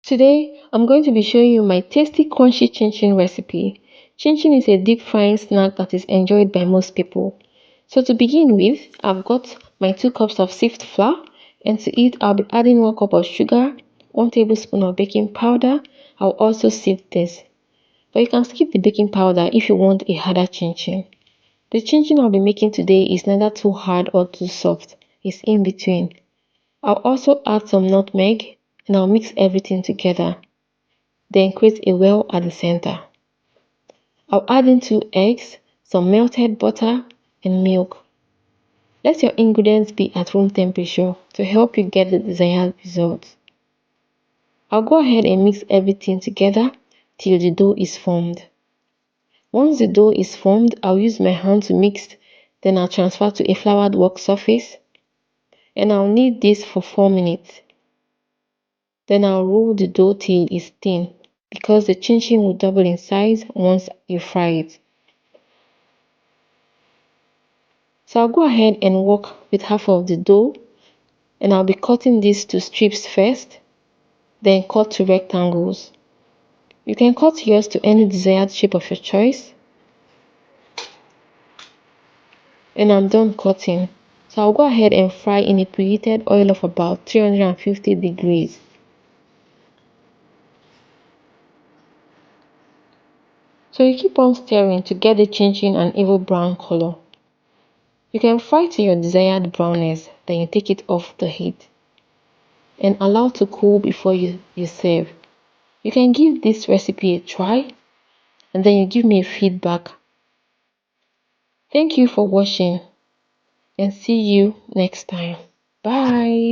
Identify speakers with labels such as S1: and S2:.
S1: Today, I'm going to be showing you my tasty crunchy chinchin recipe. Chinchin is a deep frying snack that is enjoyed by most people. So to begin with, I've got my 2 cups of sift flour, and to it I'll be adding 1 cup of sugar, 1 tablespoon of baking powder. I'll also sift this. But you can skip the baking powder if you want a harder chinchin. The chinchin I'll be making today is neither too hard or too soft. It's in between. I'll also add some nutmeg and I'll mix everything together. Then create a well at the center. I'll add in 2 eggs, some melted butter, and milk. Let your ingredients be at room temperature to help you get the desired result. I'll go ahead and mix everything together till the dough is formed. Once the dough is formed, I'll use my hand to mix, then I'll transfer to a floured work surface, and I'll knead this for 4 minutes. Then I'll roll the dough till it's thin, because the chinchin will double in size once you fry it. So I'll go ahead and work with half of the dough, and I'll be cutting this to strips first, then cut to rectangles. You can cut yours to any desired shape of your choice. And I'm done cutting. So I'll go ahead and fry in a preheated oil of about 350 degrees. So you keep on stirring to get the chinchin an even brown color. You can fry to your desired brownness, then you take it off the heat and allow to cool before you serve. You can give this recipe a try and then you give me a feedback. Thank you for watching and see you next time. Bye.